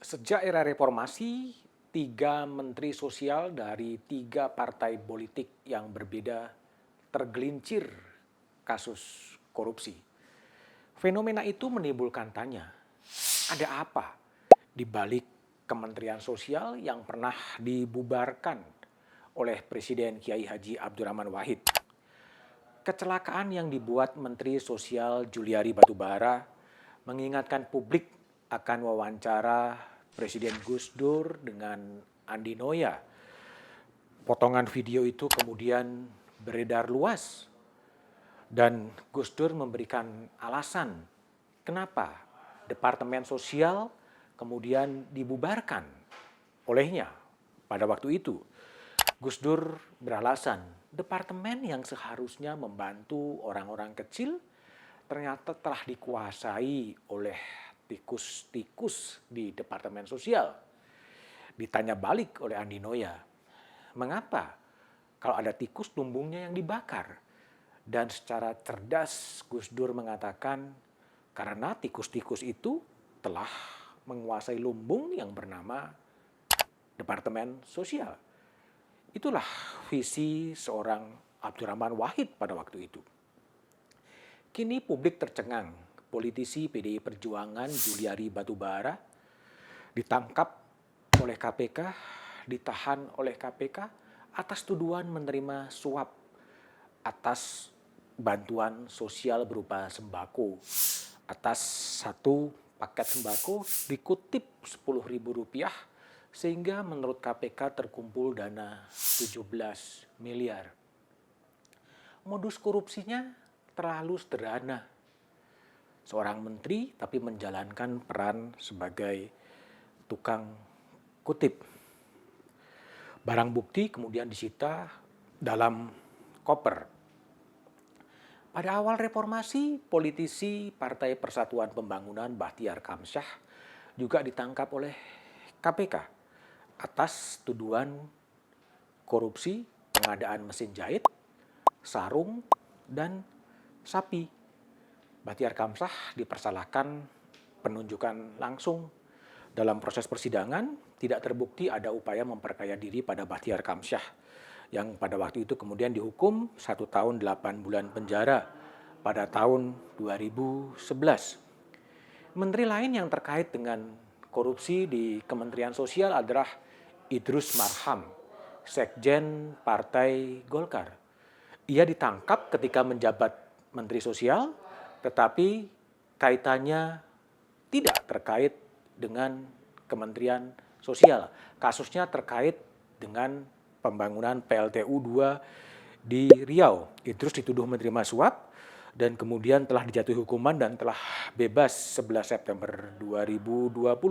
Sejak era reformasi, 3 menteri sosial dari 3 partai politik yang berbeda tergelincir kasus korupsi. Fenomena itu menimbulkan tanya, ada apa di balik Kementerian Sosial yang pernah dibubarkan oleh Presiden Kiai Haji Abdurrahman Wahid? Kecelakaan yang dibuat Menteri Sosial Juliari Batubara mengingatkan publik akan wawancara Presiden Gus Dur dengan Andi Noya. Potongan video itu kemudian beredar luas dan Gus Dur memberikan alasan kenapa Departemen Sosial kemudian dibubarkan olehnya pada waktu itu. Gus Dur beralasan, departemen yang seharusnya membantu orang-orang kecil ternyata telah dikuasai oleh tikus-tikus di Departemen Sosial. Ditanya balik oleh Andi Noya, mengapa kalau ada tikus lumbungnya yang dibakar? Dan secara cerdas Gus Dur mengatakan, karena tikus-tikus itu telah menguasai lumbung yang bernama Departemen Sosial. Itulah visi seorang Abdurrahman Wahid pada waktu itu. Kini publik tercengang, politisi PDI Perjuangan Juliari Batubara ditangkap oleh KPK, ditahan oleh KPK atas tuduhan menerima suap atas bantuan sosial berupa sembako. Atas 1 paket sembako dikutip Rp10.000 sehingga menurut KPK terkumpul dana 17 miliar. Modus korupsinya terlalu sederhana. Seorang menteri tapi menjalankan peran sebagai tukang kutip. Barang bukti kemudian disita dalam koper. Pada awal reformasi, politisi Partai Persatuan Pembangunan Bahtiar Kamsyah juga ditangkap oleh KPK atas tuduhan korupsi pengadaan mesin jahit, sarung, dan sapi. Bahtiar Kamsyah dipersalahkan penunjukan langsung. Dalam proses persidangan, tidak terbukti ada upaya memperkaya diri pada Bahtiar Kamsyah, yang pada waktu itu kemudian dihukum 1 tahun 8 bulan penjara pada tahun 2011. Menteri lain yang terkait dengan korupsi di Kementerian Sosial adalah Idrus Marham, Sekjen Partai Golkar. Ia ditangkap ketika menjabat Menteri Sosial, tetapi kaitannya tidak terkait dengan Kementerian Sosial. Kasusnya terkait dengan pembangunan PLTU 2 di Riau. Idrus dituduh menerima suap dan kemudian telah dijatuhi hukuman dan telah bebas 11 September 2020.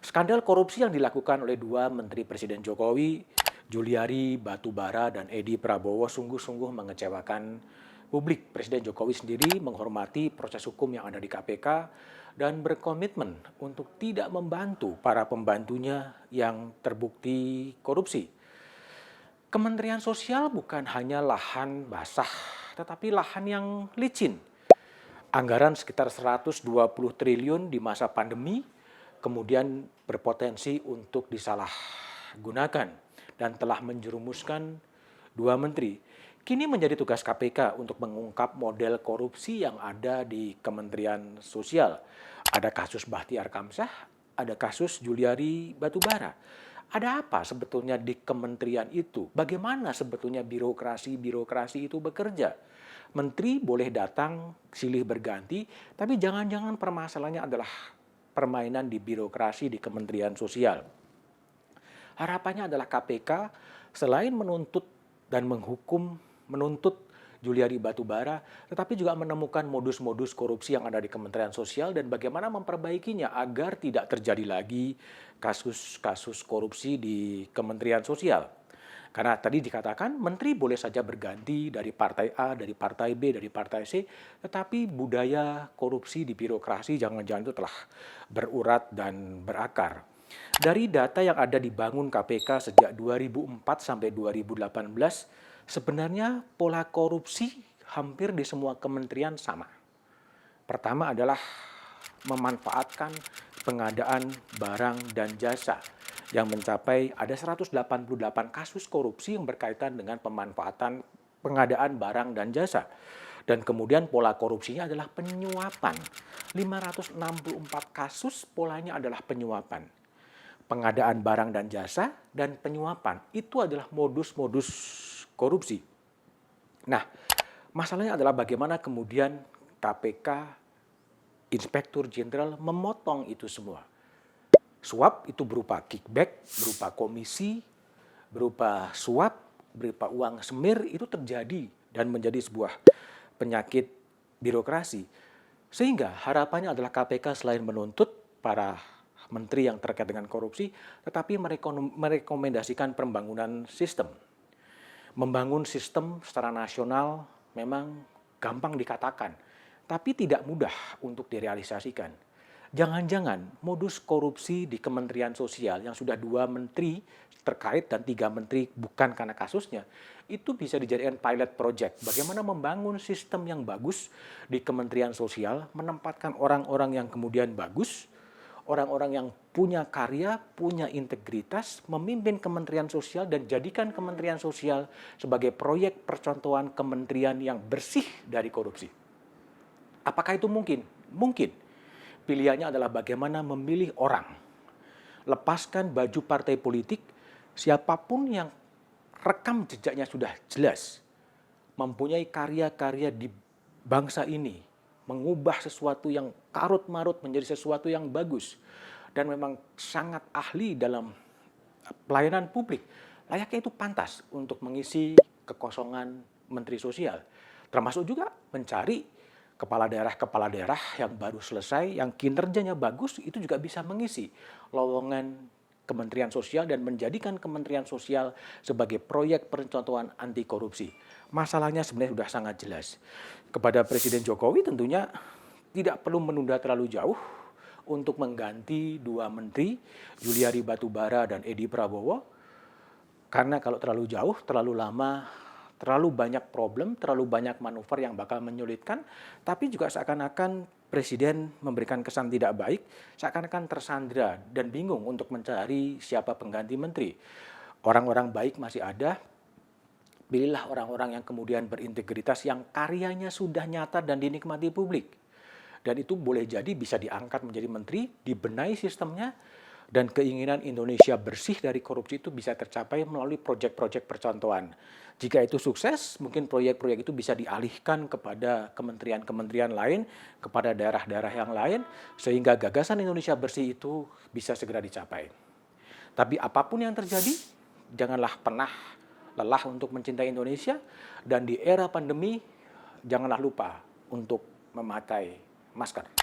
Skandal korupsi yang dilakukan oleh 2 menteri Presiden Jokowi, Juliari Batubara dan Edi Prabowo sungguh-sungguh mengecewakan publik. Presiden Jokowi sendiri menghormati proses hukum yang ada di KPK dan berkomitmen untuk tidak membantu para pembantunya yang terbukti korupsi. Kementerian Sosial bukan hanya lahan basah, tetapi lahan yang licin. Anggaran sekitar 120 triliun di masa pandemi, kemudian berpotensi untuk disalahgunakan dan telah menjerumuskan 2 menteri. Kini menjadi tugas KPK untuk mengungkap model korupsi yang ada di Kementerian Sosial. Ada kasus Bahtiar Kamsyah, ada kasus Juliari Batubara. Ada apa sebetulnya di kementerian itu? Bagaimana sebetulnya birokrasi itu bekerja? Menteri boleh datang silih berganti, tapi jangan-jangan permasalahannya adalah permainan di birokrasi di Kementerian Sosial. Harapannya adalah KPK selain menuntut dan menuntut Juliari Batubara, tetapi juga menemukan modus-modus korupsi yang ada di Kementerian Sosial dan bagaimana memperbaikinya agar tidak terjadi lagi kasus-kasus korupsi di Kementerian Sosial. Karena tadi dikatakan menteri boleh saja berganti dari partai A, dari partai B, dari partai C, tetapi budaya korupsi di birokrasi jangan-jangan itu telah berurat dan berakar. Dari data yang ada dibangun KPK sejak 2004 sampai 2018, sebenarnya pola korupsi hampir di semua kementerian sama. Pertama adalah memanfaatkan pengadaan barang dan jasa yang mencapai ada 188 kasus korupsi yang berkaitan dengan pemanfaatan pengadaan barang dan jasa. Dan kemudian pola korupsinya adalah penyuapan. 564 kasus polanya adalah penyuapan. Pengadaan barang dan jasa dan penyuapan itu adalah modus-modus korupsi. Nah, masalahnya adalah bagaimana kemudian KPK, Inspektur Jenderal memotong itu semua. Suap itu berupa kickback, berupa komisi, berupa suap, berupa uang semir, itu terjadi dan menjadi sebuah penyakit birokrasi. Sehingga harapannya adalah KPK selain menuntut para menteri yang terkait dengan korupsi, tetapi merekomendasikan pembangunan sistem. Membangun sistem secara nasional memang gampang dikatakan, tapi tidak mudah untuk direalisasikan. Jangan-jangan modus korupsi di Kementerian Sosial yang sudah 2 menteri terkait dan 3 menteri bukan karena kasusnya, itu bisa dijadikan pilot project. Bagaimana membangun sistem yang bagus di Kementerian Sosial, menempatkan orang-orang yang kemudian bagus, orang-orang yang punya karya, punya integritas, memimpin Kementerian Sosial dan jadikan Kementerian Sosial sebagai proyek percontohan kementerian yang bersih dari korupsi. Apakah itu mungkin? Mungkin. Pilihannya adalah bagaimana memilih orang. Lepaskan baju partai politik, siapapun yang rekam jejaknya sudah jelas, mempunyai karya-karya di bangsa ini, mengubah sesuatu yang karut-marut menjadi sesuatu yang bagus, dan memang sangat ahli dalam pelayanan publik, layaknya itu pantas untuk mengisi kekosongan Menteri Sosial. Termasuk juga mencari kepala daerah yang baru selesai, yang kinerjanya bagus, itu juga bisa mengisi lowongan Kementerian Sosial dan menjadikan Kementerian Sosial sebagai proyek percontohan anti korupsi. Masalahnya sebenarnya sudah sangat jelas. Kepada Presiden Jokowi tentunya tidak perlu menunda terlalu jauh untuk mengganti 2 menteri, Juliari Batubara dan Edi Prabowo, karena kalau terlalu jauh, terlalu lama, terlalu banyak problem, terlalu banyak manuver yang bakal menyulitkan, tapi juga seakan-akan Presiden memberikan kesan tidak baik, seakan-akan tersandra dan bingung untuk mencari siapa pengganti menteri. Orang-orang baik masih ada, pilihlah orang-orang yang kemudian berintegritas, yang karyanya sudah nyata dan dinikmati publik. Dan itu boleh jadi bisa diangkat menjadi menteri, dibenahi sistemnya, dan keinginan Indonesia bersih dari korupsi itu bisa tercapai melalui proyek-proyek percontohan. Jika itu sukses, mungkin proyek-proyek itu bisa dialihkan kepada kementerian-kementerian lain, kepada daerah-daerah yang lain, sehingga gagasan Indonesia bersih itu bisa segera dicapai. Tapi apapun yang terjadi, janganlah pernah lelah untuk mencintai Indonesia, dan di era pandemi, janganlah lupa untuk memakai masker.